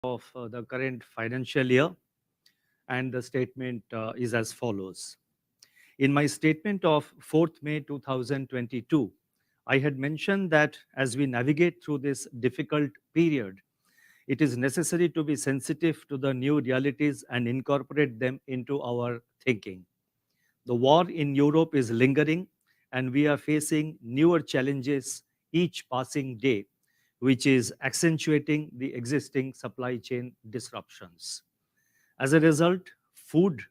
of the current financial year, and the statement is as follows. In my statement of 4th May 2022, I had mentioned that as we navigate through this difficult period, it is necessary to be sensitive to the new realities and incorporate them into our thinking. The war in Europe is lingering, and we are facing newer challenges each passing day, which is accentuating the existing supply chain disruptions. As a result, food,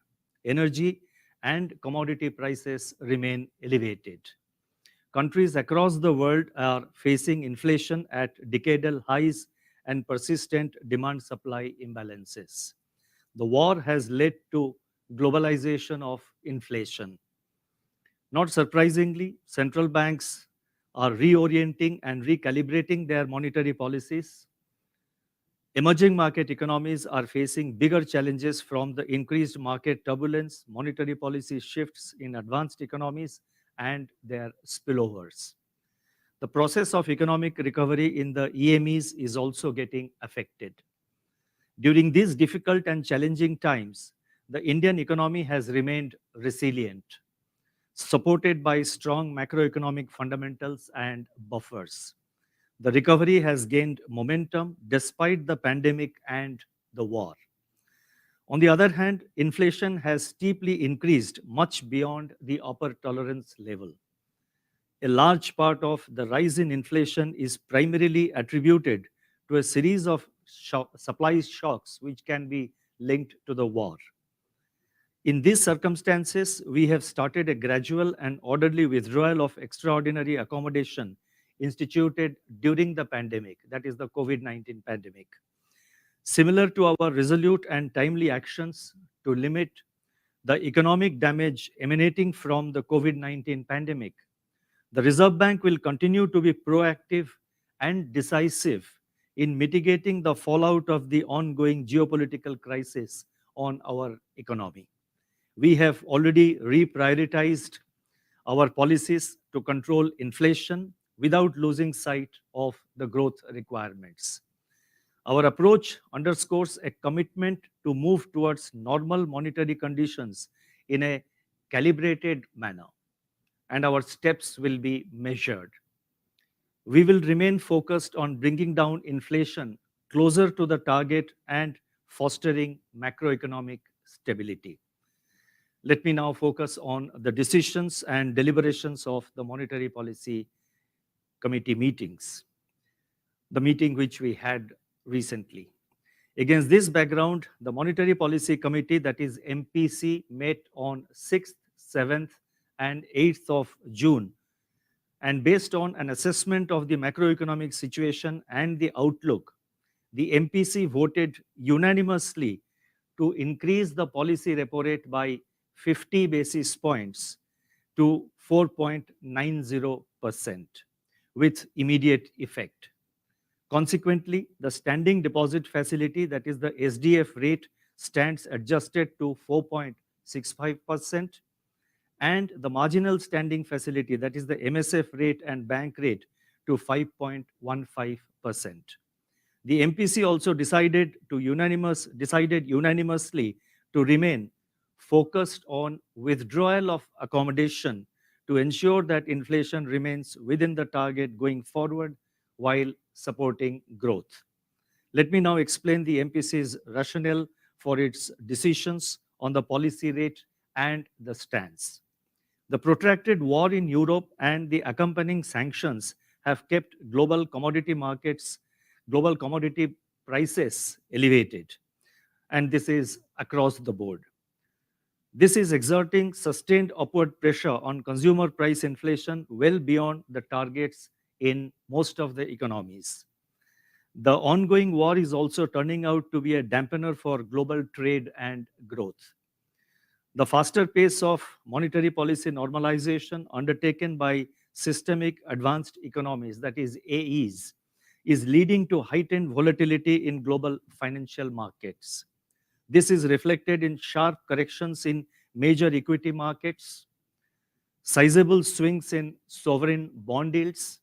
energy, and commodity prices remain elevated. Countries across the world are facing inflation at decadal highs and persistent demand supply imbalances. The war has led to globalization of inflation. Not surprisingly, central banks are reorienting and recalibrating their monetary policies. Emerging market economies are facing bigger challenges from the increased market turbulence, monetary policy shifts in advanced economies, and their spillovers. The process of economic recovery in the EMEs is also getting affected. During these difficult and challenging times, the Indian economy has remained resilient, supported by strong macroeconomic fundamentals and buffers. The recovery has gained momentum despite the pandemic and the war. On the other hand, inflation has steeply increased much beyond the upper tolerance level. A large part of the rise in inflation is primarily attributed to a series of supply shocks which can be linked to the war. In these circumstances, we have started a gradual and orderly withdrawal of extraordinary accommodation instituted during the pandemic, that is the COVID-19 pandemic. Similar to our resolute and timely actions to limit the economic damage emanating from the COVID-19 pandemic, the Reserve Bank will continue to be proactive and decisive in mitigating the fallout of the ongoing geopolitical crisis on our economy. We have already reprioritized our policies to control inflation without losing sight of the growth requirements. Our approach underscores a commitment to move towards normal monetary conditions in a calibrated manner, and our steps will be measured. We will remain focused on bringing down inflation closer to the target and fostering macroeconomic stability. Let me now focus on the decisions and deliberations of the Monetary Policy Committee meetings, the meeting which we had recently. Against this background, the Monetary Policy Committee, that is MPC, met on 6th, 7th, and 8th of June. And based on an assessment of the macroeconomic situation and the outlook, the MPC voted unanimously to increase the policy repo rate by 50 basis points to 4.90% with immediate effect. Consequently, the standing deposit facility, that is the SDF rate, stands adjusted to 4.65%, and the marginal standing facility, that is the MSF rate and bank rate, to 5.15%. The MPC also decided unanimously to remain focused on withdrawal of accommodation to ensure that inflation remains within the target going forward while supporting growth. Let me now explain the MPC's rationale for its decisions on the policy rate and the stance. The protracted war in Europe and the accompanying sanctions have kept global commodity prices elevated, and this is across the board. This is exerting sustained upward pressure on consumer price inflation well beyond the targets in most of the economies. The ongoing war is also turning out to be a dampener for global trade and growth. The faster pace of monetary policy normalization undertaken by systemic advanced economies, that is AEs, is leading to heightened volatility in global financial markets. This is reflected in sharp corrections in major equity markets, sizable swings in sovereign bond yields,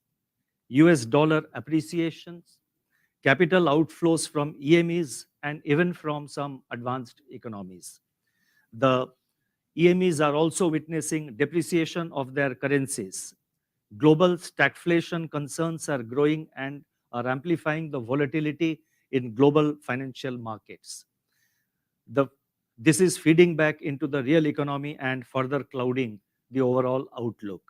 US dollar appreciations, capital outflows from EMEs, and even from some advanced economies. The EMEs are also witnessing depreciation of their currencies. Global stagflation concerns are growing and are amplifying the volatility in global financial markets. The, this is feeding back into the real economy and further clouding the overall outlook.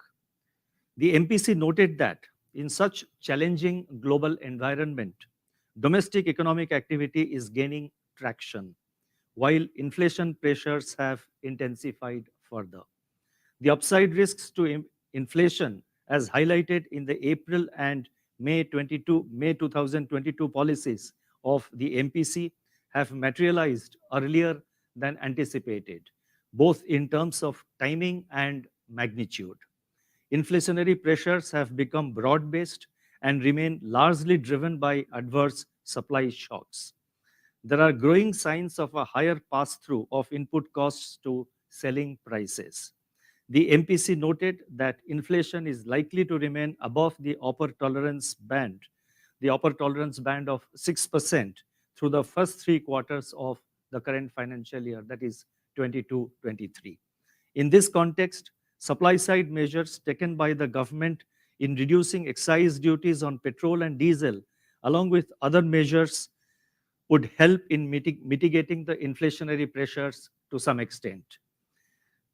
The MPC noted that in such challenging global environment, domestic economic activity is gaining traction, while inflation pressures have intensified further. The upside risks to inflation, as highlighted in the April and May 2022 policies of the MPC, have materialized earlier than anticipated, both in terms of timing and magnitude. Inflationary pressures have become broad-based and remain largely driven by adverse supply shocks. There are growing signs of a higher pass-through of input costs to selling prices. The MPC noted that inflation is likely to remain above the upper tolerance band of 6% through the first 3 quarters of the current financial year, that is 22-23. In this context, supply-side measures taken by the government in reducing excise duties on petrol and diesel, along with other measures, would help in mitigating the inflationary pressures to some extent.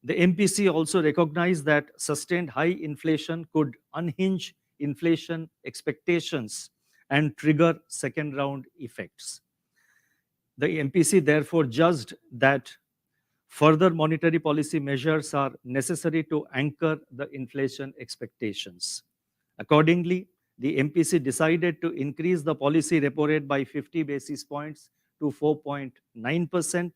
The MPC also recognized that sustained high inflation could unhinge inflation expectations and trigger second-round effects. The MPC therefore judged that further monetary policy measures are necessary to anchor the inflation expectations. Accordingly, the MPC decided to increase the policy repo rate by 50 basis points to 4.9%.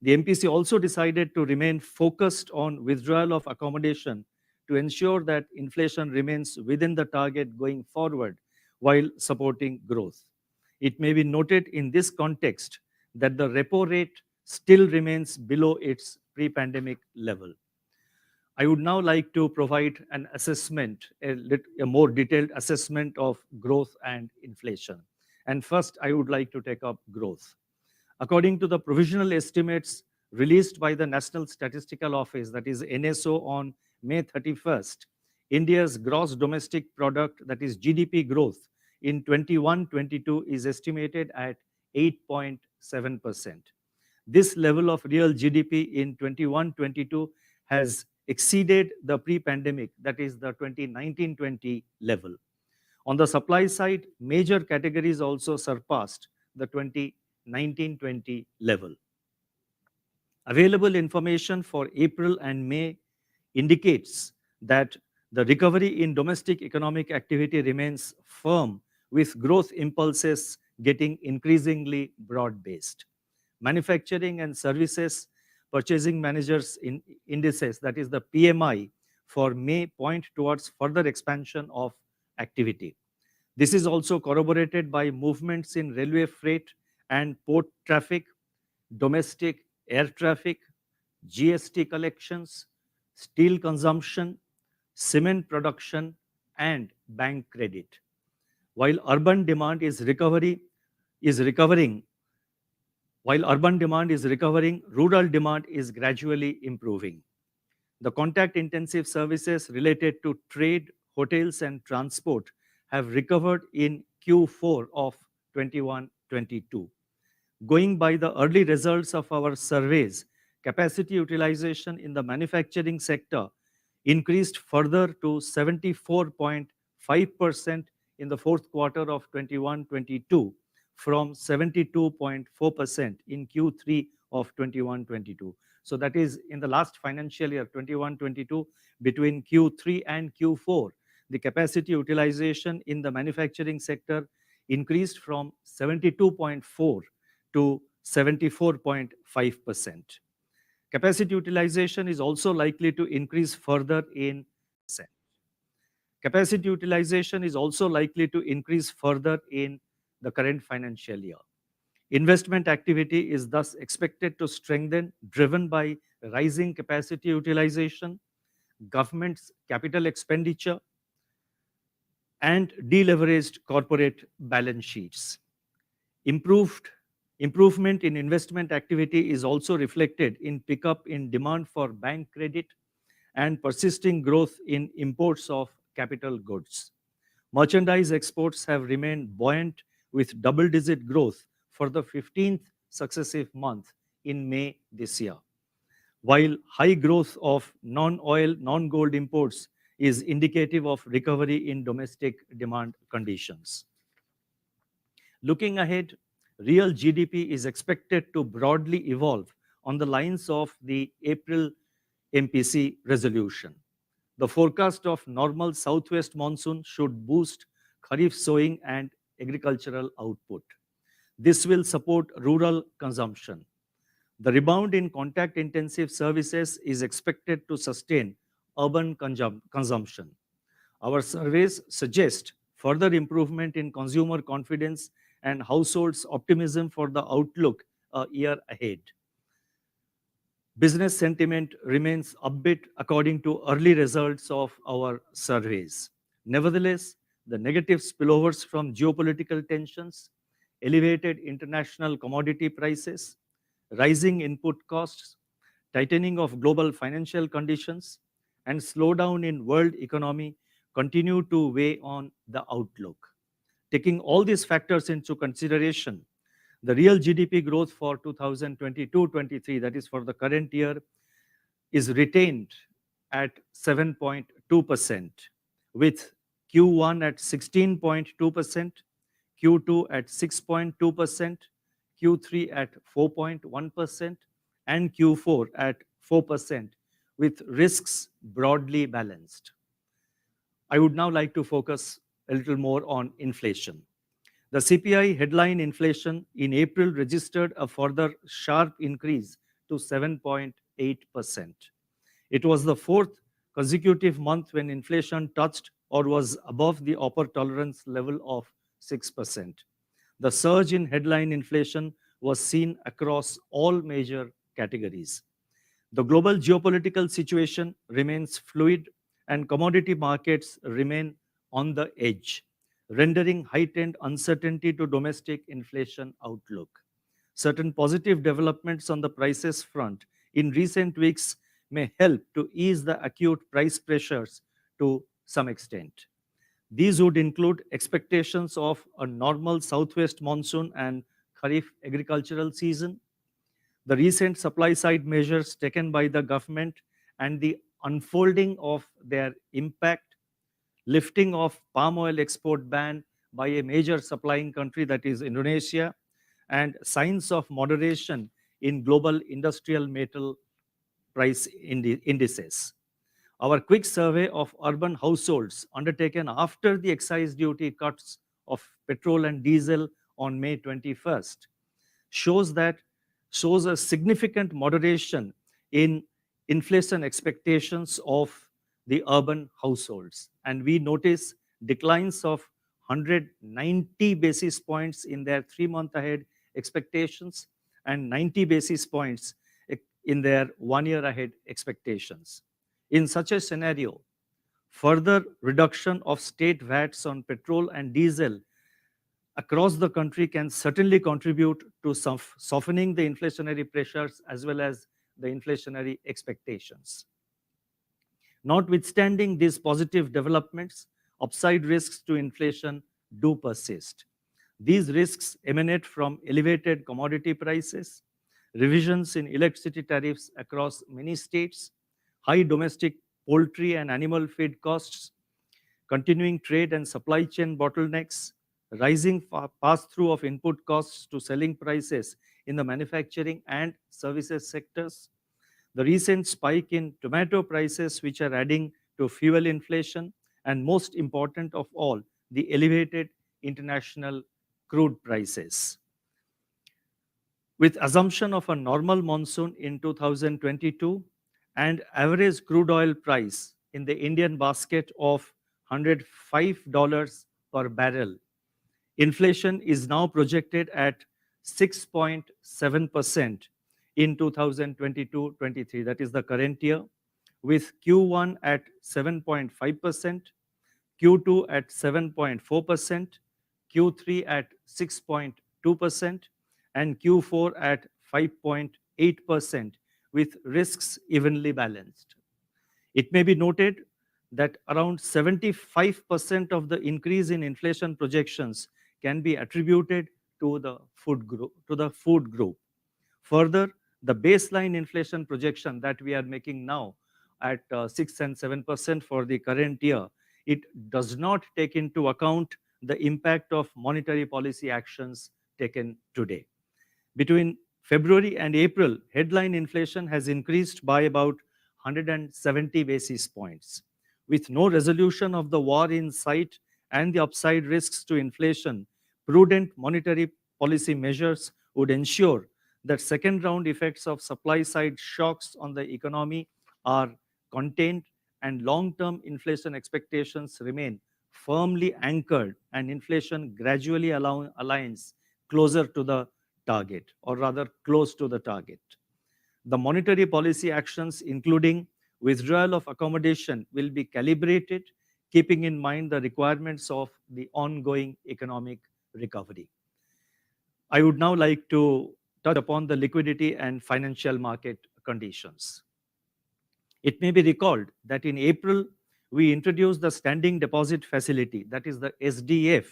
The MPC also decided to remain focused on withdrawal of accommodation to ensure that inflation remains within the target going forward while supporting growth. It may be noted in this context that the repo rate still remains below its pre-pandemic level. I would now like to provide an assessment, a more detailed assessment of growth and inflation. And first, I would like to take up growth. According to the provisional estimates released by the National Statistical Office, that is NSO, on May 31st, India's gross domestic product, that is GDP growth, in 21-22 is estimated at 8.7%. This level of real GDP in 21-22 has exceeded the pre-pandemic, that is the 2019-20 level. On the supply side, major categories also surpassed the 2019-20 level. Available information for April and May indicates that the recovery in domestic economic activity remains firm, with growth impulses getting increasingly broad-based. Manufacturing and services purchasing managers indices, that is the PMI, for May point towards further expansion of activity. This is also corroborated by movements in railway freight and port traffic, domestic air traffic, GST collections, steel consumption, cement production, and bank credit. While urban demand is recovering, rural demand is gradually improving. The contact-intensive services related to trade, hotels, and transport have recovered in Q4 of 21-22. Going by the early results of our surveys, capacity utilization in the manufacturing sector increased further to 74.5% in the fourth quarter of 21-22 from 72.4% in Q3 of 21-22. So that is in the last financial year, 21-22, between Q3 and Q4, the capacity utilization in the manufacturing sector increased from 72.4 to 74.5%. Capacity utilization is also likely to increase further in Capacity utilization is also likely to increase further in the current financial year. Investment activity is thus expected to strengthen, driven by rising capacity utilization, government's capital expenditure, and deleveraged corporate balance sheets. Improvement in investment activity is also reflected in pickup in demand for bank credit and persisting growth in imports of capital goods. Merchandise exports have remained buoyant with double-digit growth for the 15th successive month in May this year, while high growth of non-oil, non-gold imports is indicative of recovery in domestic demand conditions. Looking ahead, real GDP is expected to broadly evolve on the lines of the April MPC resolution. The forecast of normal southwest monsoon should boost kharif sowing and agricultural output. This will support rural consumption. The rebound in contact intensive services is expected to sustain urban consumption. Our surveys suggest further improvement in consumer confidence and households' optimism for the outlook a year ahead. Business sentiment remains upbeat according to early results of our surveys. Nevertheless, the negative spillovers from geopolitical tensions, elevated international commodity prices, rising input costs, tightening of global financial conditions, and slowdown in world economy continue to weigh on the outlook. Taking all these factors into consideration, the real GDP growth for 2022-23, that is for the current year, is retained at 7.2%, with Q1 at 16.2%, Q2 at 6.2%, Q3 at 4.1%, and Q4 at 4%, with risks broadly balanced. I would now like to focus a little more on inflation. The CPI headline inflation in April registered a further sharp increase to 7.8%. It was the fourth consecutive month when inflation touched or was above the upper tolerance level of 6%. The surge in headline inflation was seen across all major categories. The global geopolitical situation remains fluid and commodity markets remain on the edge, rendering heightened uncertainty to domestic inflation outlook. Certain positive developments on the prices front in recent weeks may help to ease the acute price pressures to some extent. These would include expectations of a normal southwest monsoon and kharif agricultural season, the recent supply side measures taken by the government and the unfolding of their impact, lifting of palm oil export ban by a major supplying country, that is Indonesia, and signs of moderation in global industrial metal price indices. Our quick survey of urban households undertaken after the excise duty cuts of petrol and diesel on May 21st shows a significant moderation in inflation expectations of the urban households. And we notice declines of 190 basis points in their 3-month ahead expectations and 90 basis points in their 1-year ahead expectations. In such a scenario, further reduction of state VATs on petrol and diesel across the country can certainly contribute to softening the inflationary pressures as well as the inflationary expectations. Notwithstanding these positive developments, upside risks to inflation do persist. These risks emanate from elevated commodity prices, revisions in electricity tariffs across many states, high domestic poultry and animal feed costs, continuing trade and supply chain bottlenecks, rising pass-through of input costs to selling prices in the manufacturing and services sectors, the recent spike in tomato prices which are adding to fuel inflation, and most important of all, the elevated international crude prices. With assumption of a normal monsoon in 2022 and average crude oil price in the Indian basket of $105 per barrel, inflation is now projected at 6.7% in 2022-23, that is the current year, with Q1 at 7.5%, Q2 at 7.4%, Q3 at 6.2%, 5.2% and Q4 at 5.8%, with risks evenly balanced. It may be noted that around 75% of the increase in inflation projections can be attributed to the food group. Further, the baseline inflation projection that we are making now at 6 and 7% for the current year, it does not take into account the impact of monetary policy actions taken today. Between February and April, headline inflation has increased by about 170 basis points. With no resolution of the war in sight and the upside risks to inflation, prudent monetary policy measures would ensure that second round effects of supply side shocks on the economy are contained and long term inflation expectations remain firmly anchored and inflation gradually aligns closer to the target, or rather close to the target. The monetary policy actions, including withdrawal of accommodation, will be calibrated, keeping in mind the requirements of the ongoing economic recovery. I would now like to touch upon the liquidity and financial market conditions. It may be recalled that in April, we introduced the Standing Deposit Facility, that is the SDF,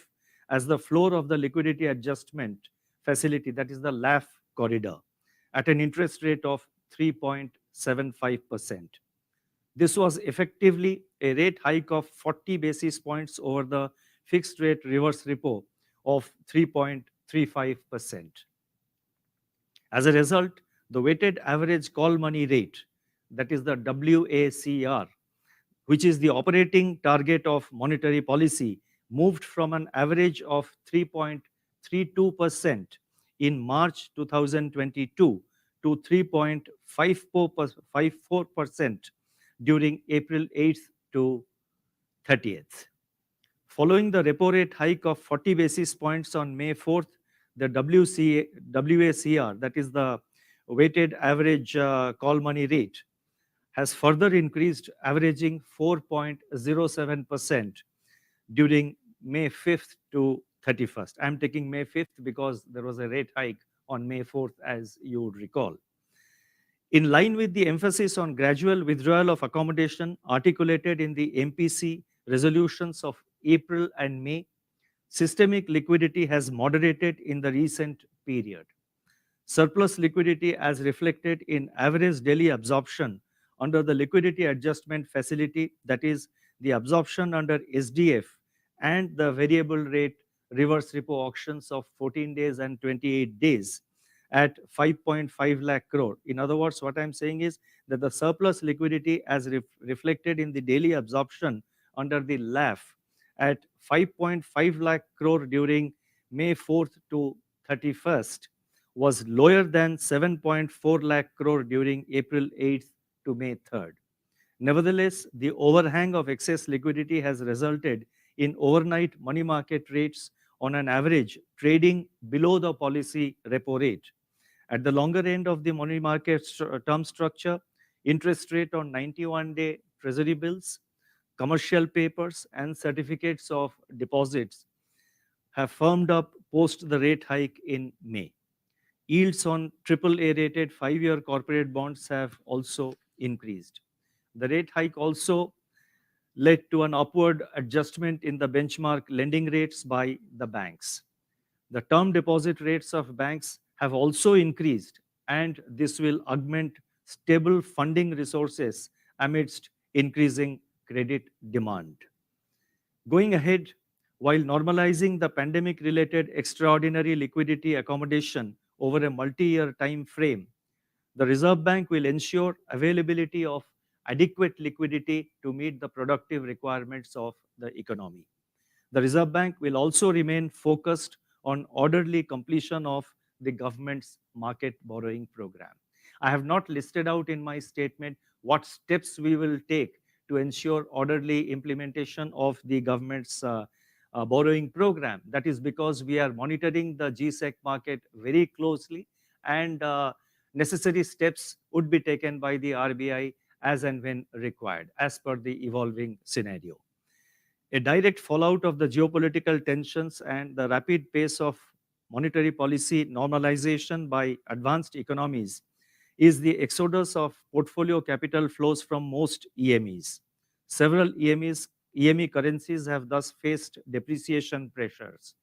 as the floor of the liquidity adjustment facility, that is the LAF corridor, at an interest rate of 3.75%. This was effectively a rate hike of 40 basis points over the fixed rate reverse repo of 3.35%. As a result, the weighted average call money rate, that is the WACR, which is the operating target of monetary policy, moved from an average of 3.32% in March 2022 to 3.54% during April 8th to 30th. Following the repo rate hike of 40 basis points on May 4th, the WACR, that is the weighted average call money rate, has further increased, averaging 4.07% during May 5th to 31st. I'm taking May 5th because there was a rate hike on May 4th, as you would recall. In line with the emphasis on gradual withdrawal of accommodation articulated in the MPC resolutions of April and May, systemic liquidity has moderated in the recent period. Surplus liquidity, as reflected in average daily absorption under the liquidity adjustment facility, that is the absorption under SDF, and the variable rate reverse repo auctions of 14 days and 28 days at 5.5 lakh crore. In other words, what I'm saying is that the surplus liquidity as reflected in the daily absorption under the LAF at 5.5 lakh crore during May 4th to 31st was lower than 7.4 lakh crore during April 8th to May 3rd. Nevertheless, the overhang of excess liquidity has resulted in overnight money market rates on an average trading below the policy repo rate. At the longer end of the money market term structure, interest rate on 91-day treasury bills, commercial papers, and certificates of deposits have firmed up post the rate hike in May. Yields on AAA rated 5-year corporate bonds have also increased. The rate hike also led to an upward adjustment in the benchmark lending rates by the banks. The term deposit rates of banks have also increased, and this will augment stable funding resources amidst increasing credit demand. Going ahead, while normalizing the pandemic-related extraordinary liquidity accommodation over a multi-year time frame, the Reserve Bank will ensure availability of adequate liquidity to meet the productive requirements of the economy. The Reserve Bank will also remain focused on orderly completion of the government's market borrowing program. I have not listed out in my statement what steps we will take to ensure orderly implementation of the government's borrowing program. That is because we are monitoring the GSEC market very closely, and necessary steps would be taken by the RBI as and when required, as per the evolving scenario. A direct fallout of the geopolitical tensions and the rapid pace of monetary policy normalization by advanced economies is the exodus of portfolio capital flows from most EMEs. Several EME currencies have thus faced depreciation pressures.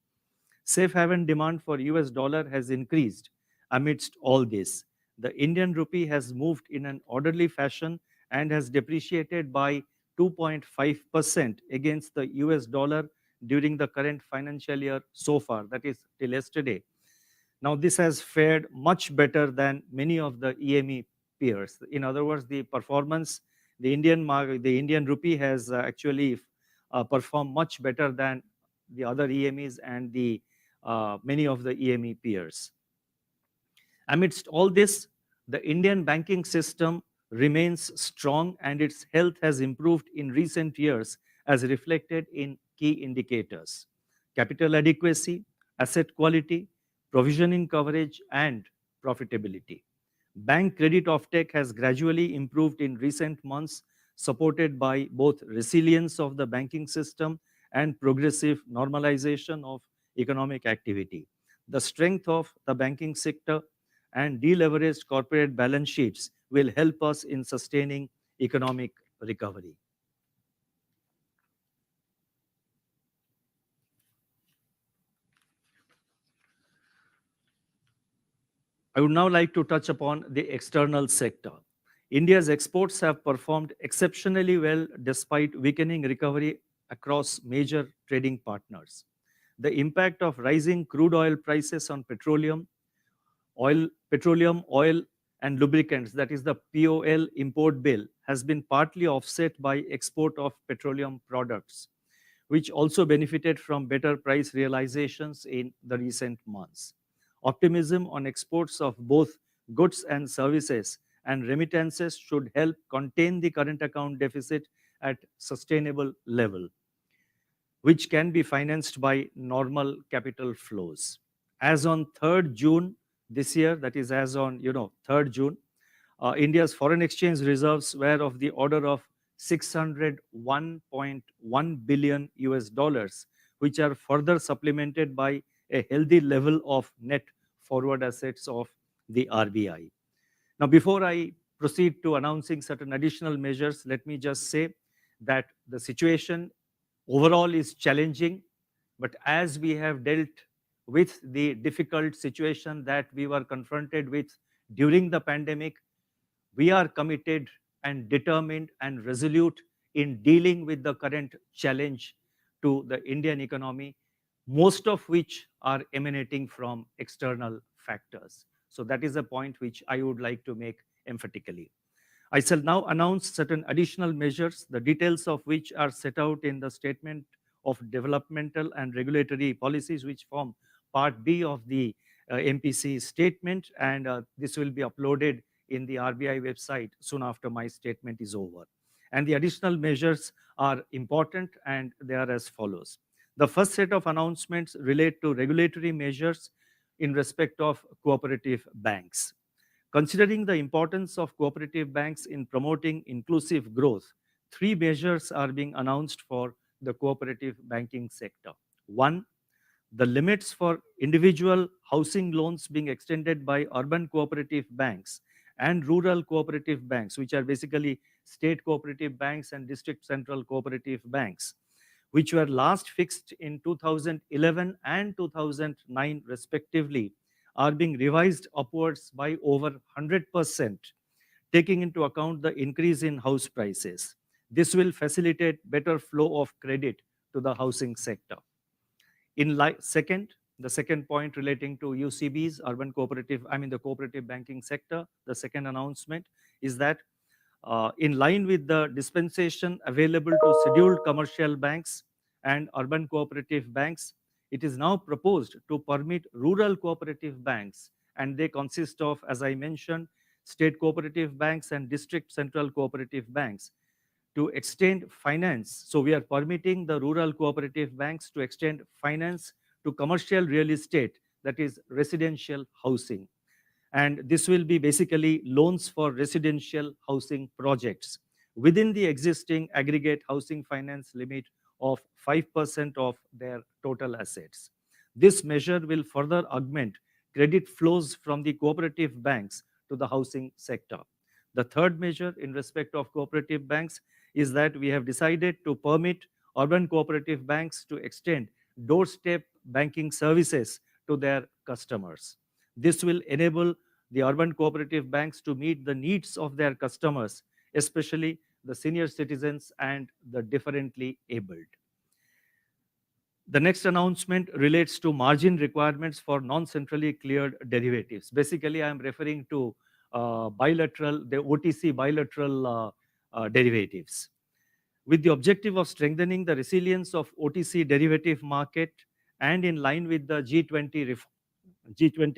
Safe haven demand for US dollar has increased amidst all this. The Indian rupee has moved in an orderly fashion and has depreciated by 2.5% against the US dollar during the current financial year so far, that is till yesterday. Now, this has fared much better than many of the EME peers. In other words, the performance, the Indian rupee has actually performed much better than the other EMEs and the many of the EME peers. Amidst all this, the Indian banking system remains strong and its health has improved in recent years as reflected in key indicators: capital adequacy, asset quality, provisioning coverage, and profitability. Bank credit offtake has gradually improved in recent months, supported by both resilience of the banking system and progressive normalization of economic activity. The strength of the banking sector and deleveraged corporate balance sheets will help us in sustaining economic recovery. I would now like to touch upon the external sector. India's exports have performed exceptionally well despite weakening recovery across major trading partners. The impact of rising crude oil prices on petroleum, oil, and lubricants, that is the POL import bill, has been partly offset by export of petroleum products, which also benefited from better price realizations in the recent months. Optimism on exports of both goods and services and remittances should help contain the current account deficit at sustainable level, which can be financed by normal capital flows. As on 3rd June this year, that is as on 3rd June, India's foreign exchange reserves were of the order of 601.1 billion US dollars, which are further supplemented by a healthy level of net forward assets of the RBI. Now, before I proceed to announcing certain additional measures, let me just say that the situation overall is challenging, but as we have dealt with the difficult situation that we were confronted with during the pandemic, we are committed and determined and resolute in dealing with the current challenge to the Indian economy, most of which are emanating from external factors. So that is a point which I would like to make emphatically. I shall now announce certain additional measures, the details of which are set out in the Statement of Developmental and Regulatory Policies, which form Part B of the MPC statement, and this will be uploaded in the RBI website soon after my statement is over. And the additional measures are important, and they are as follows. The first set of announcements relate to regulatory measures in respect of cooperative banks. Considering the importance of cooperative banks in promoting inclusive growth, three measures are being announced for the cooperative banking sector. One, the limits for individual housing loans being extended by urban cooperative banks and rural cooperative banks, which are basically state cooperative banks and district central cooperative banks, which were last fixed in 2011 and 2009 respectively, are being revised upwards by over 100%, taking into account the increase in house prices. This will facilitate better flow of credit to the housing sector. The second point relating to UCBs, the cooperative banking sector, the second announcement is that in line with the dispensation available to scheduled commercial banks and urban cooperative banks, it is now proposed to permit rural cooperative banks, and they consist of, as I mentioned, state cooperative banks and district central cooperative banks, to extend finance. So we are permitting the rural cooperative banks to extend finance to commercial real estate, that is residential housing. And this will be basically loans for residential housing projects within the existing aggregate housing finance limit of 5% of their total assets. This measure will further augment credit flows from the cooperative banks to the housing sector. The third measure in respect of cooperative banks is that we have decided to permit urban cooperative banks to extend doorstep banking services to their customers. This will enable the urban cooperative banks to meet the needs of their customers, especially the senior citizens and the differently abled. The next announcement relates to margin requirements for non-centrally cleared derivatives. Basically, I am referring to the OTC bilateral derivatives. With the objective of strengthening the resilience of OTC derivative market and in line with the G20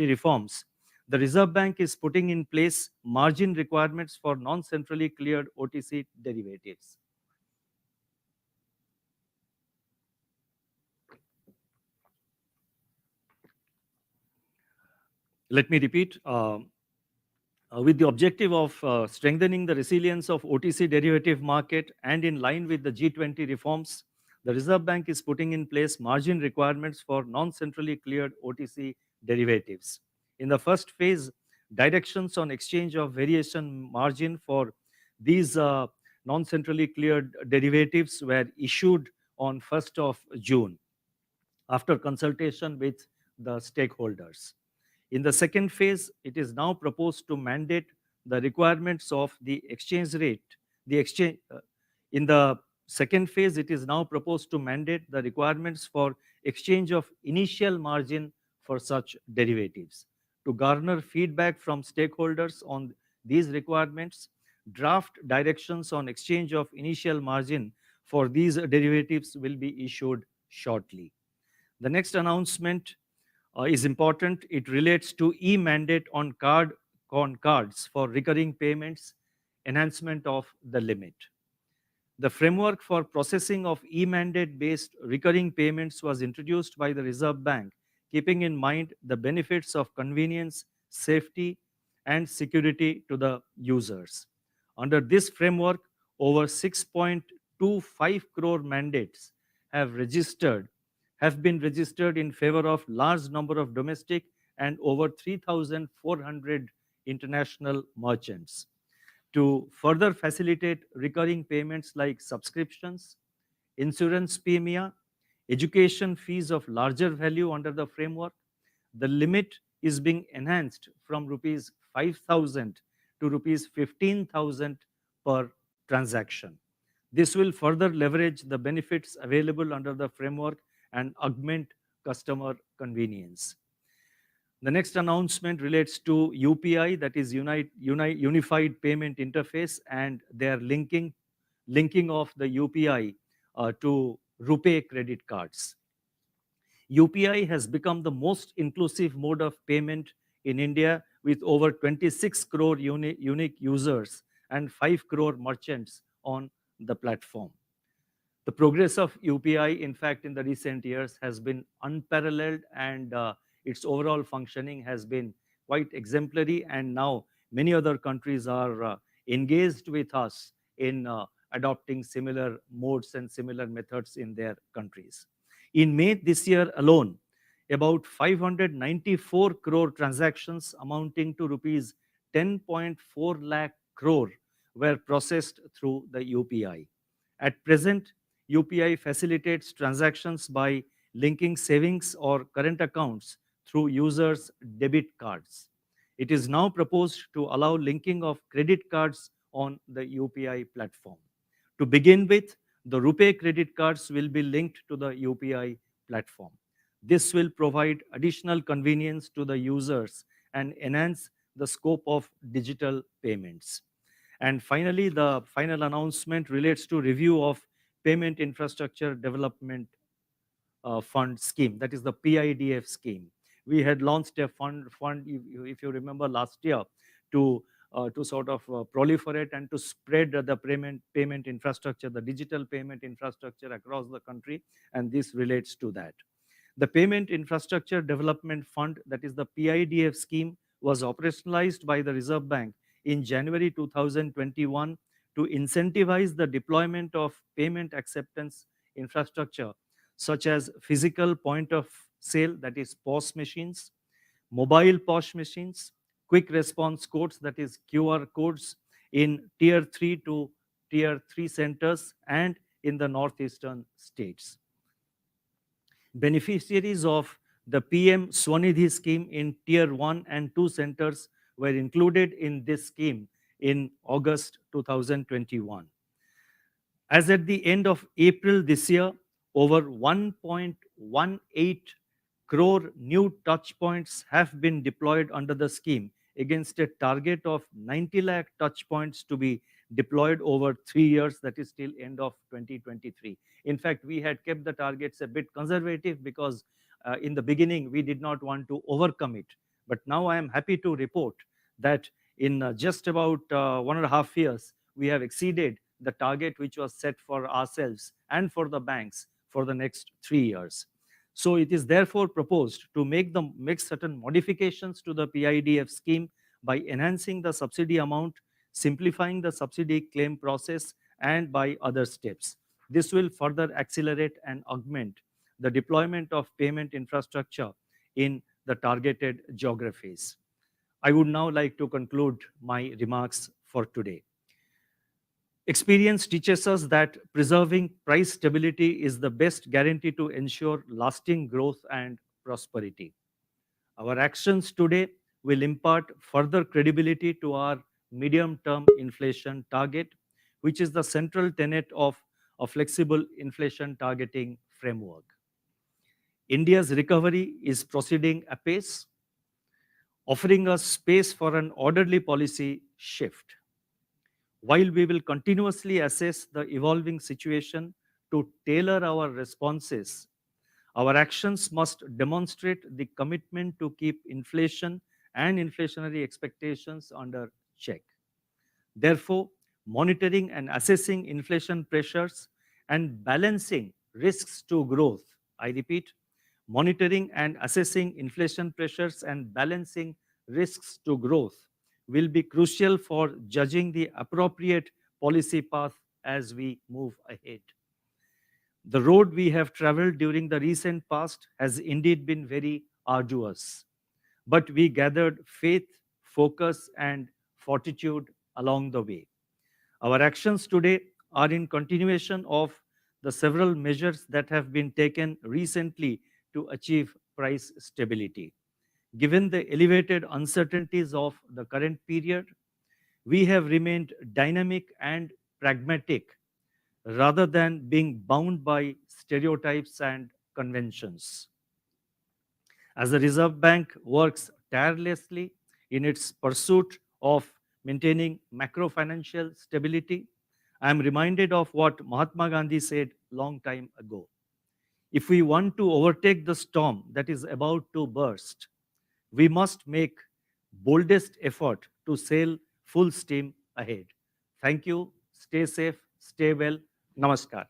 reforms, the Reserve Bank is putting in place margin requirements for non-centrally cleared OTC derivatives. Let me repeat. With the objective of strengthening the resilience of OTC derivative market and in line with the G20 reforms, the Reserve Bank is putting in place margin requirements for non-centrally cleared OTC derivatives. In the first phase, directions on exchange of variation margin for these non-centrally cleared derivatives were issued on 1st of June after consultation with the stakeholders. In the second phase, it is now proposed to mandate the requirements of the exchange rate. In the second phase, it is now proposed to mandate the requirements for exchange of initial margin for such derivatives. To garner feedback from stakeholders on these requirements, draft directions on exchange of initial margin for these derivatives will be issued shortly. The next announcement is important. It relates to e-mandate on cards for recurring payments, enhancement of the limit. The framework for processing of e-mandate based recurring payments was introduced by the Reserve Bank, keeping in mind the benefits of convenience, safety, and security to the users. Under this framework, over 6.25 crore mandates have registered have been registered in favor of large number of domestic and over 3,400 international merchants. To further facilitate recurring payments like subscriptions, insurance premia, education fees of larger value under the framework, the limit is being enhanced from rupees 5,000 to rupees 15,000 per transaction. This will further leverage the benefits available under the framework and augment customer convenience. The next announcement relates to UPI, that is Unified Payment Interface, and their linking of the UPI to RuPay credit cards. UPI has become the most inclusive mode of payment in India with over 26 crore unique users and 5 crore merchants on the platform. The progress of UPI, in fact, in the recent years has been unparalleled, and its overall functioning has been quite exemplary. And now many other countries are engaged with us in adopting similar modes and similar methods in their countries. In May this year alone, about 594 crore transactions amounting to rupees 10.4 lakh crore were processed through the UPI. At present, UPI facilitates transactions by linking savings or current accounts through users' debit cards. It is now proposed to allow linking of credit cards on the UPI platform. To begin with, the RuPay credit cards will be linked to the UPI platform. This will provide additional convenience to the users and enhance the scope of digital payments. And finally, the final announcement relates to review of Payment Infrastructure Development Fund scheme, that is the PIDF scheme. We had launched a fund if you remember, last year to sort of proliferate and to spread the payment infrastructure, the digital payment infrastructure across the country, and this relates to that. The Payment Infrastructure Development Fund, that is the PIDF scheme, was operationalized by the Reserve Bank in January 2021 to incentivize the deployment of payment acceptance infrastructure, such as physical point of sale, that is POS machines, mobile POS machines, quick response codes, that is QR codes, in tier 3 to tier 3 centers and in the northeastern states. Beneficiaries of the PM Swanidhi scheme in tier 1 and 2 centers were included in this scheme in August 2021. As at the end of April this year, over 1.18 crore new touch points have been deployed under the scheme against a target of 90 lakh touch points to be deployed over 3 years, that is till end of 2023. In fact, we had kept the targets a bit conservative because in the beginning we did not want to overcommit. But now I am happy to report that in just about 1.5 years, we have exceeded the target which was set for ourselves and for the banks for the next 3 years. So it is therefore proposed to make certain modifications to the PIDF scheme by enhancing the subsidy amount, simplifying the subsidy claim process, and by other steps. This will further accelerate and augment the deployment of payment infrastructure in the targeted geographies. I would now like to conclude my remarks for today. Experience teaches us that preserving price stability is the best guarantee to ensure lasting growth and prosperity. Our actions today will impart further credibility to our medium-term inflation target, which is the central tenet of a flexible inflation targeting framework. India's recovery is proceeding apace, offering us space for an orderly policy shift. While we will continuously assess the evolving situation to tailor our responses, our actions must demonstrate the commitment to keep inflation and inflationary expectations under check. Therefore, monitoring and assessing inflation pressures and balancing risks to growth, I repeat, monitoring and assessing inflation pressures and balancing risks to growth will be crucial for judging the appropriate policy path as we move ahead. The road we have traveled during the recent past has indeed been very arduous, but we gathered faith, focus, and fortitude along the way. Our actions today are in continuation of the several measures that have been taken recently to achieve price stability. Given the elevated uncertainties of the current period, we have remained dynamic and pragmatic rather than being bound by stereotypes and conventions. As the Reserve Bank works tirelessly in its pursuit of maintaining macro-financial stability, I am reminded of what Mahatma Gandhi said long time ago. If we want to overtake the storm that is about to burst, we must make boldest effort to sail full steam ahead. Thank you. Stay safe. Stay well. Namaskar.